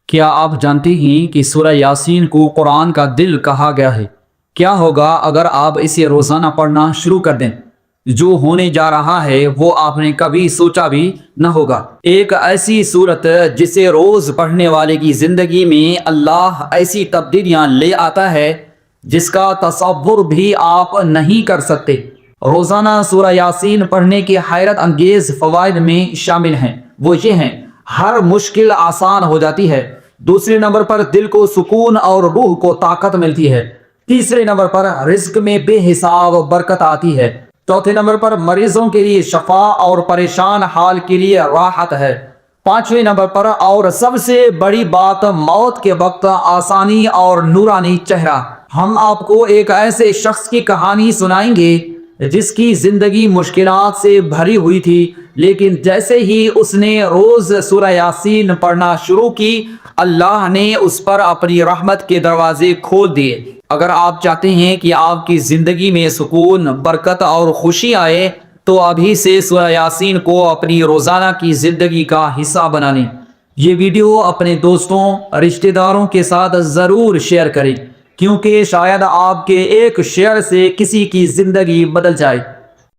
کیا آپ جانتے ہیں کہ سورہ یاسین کو قرآن کا دل کہا گیا ہے؟ کیا ہوگا اگر آپ اسے روزانہ پڑھنا شروع کر دیں؟ جو ہونے جا رہا ہے وہ آپ نے کبھی سوچا بھی نہ ہوگا۔ ایک ایسی صورت جسے روز پڑھنے والے کی زندگی میں اللہ ایسی تبدیلیاں لے آتا ہے جس کا تصور بھی آپ نہیں کر سکتے۔ روزانہ سورہ یاسین پڑھنے کے حیرت انگیز فوائد میں شامل ہیں۔ وہ یہ ہیں: ہر مشکل آسان ہو جاتی ہے۔ دوسرے نمبر پر دل کو سکون اور روح کو طاقت ملتی ہے۔ تیسرے نمبر پر رزق میں بے حساب برکت آتی ہے۔ چوتھے نمبر پر مریضوں کے لیے شفا اور پریشان حال کے لیے راحت ہے۔ پانچویں نمبر پر اور سب سے بڑی بات، موت کے وقت آسانی اور نورانی چہرہ۔ ہم آپ کو ایک ایسے شخص کی کہانی سنائیں گے جس کی زندگی مشکلات سے بھری ہوئی تھی، لیکن جیسے ہی اس نے روز سورہ یاسین پڑھنا شروع کی، اللہ نے اس پر اپنی رحمت کے دروازے کھول دیے۔ اگر آپ چاہتے ہیں کہ آپ کی زندگی میں سکون، برکت اور خوشی آئے تو ابھی سے سورہ یاسین کو اپنی روزانہ کی زندگی کا حصہ بنا لیں۔ یہ ویڈیو اپنے دوستوں، رشتہ داروں کے ساتھ ضرور شیئر کریں، کیونکہ شاید آپ کے ایک شیئر سے کسی کی زندگی بدل جائے۔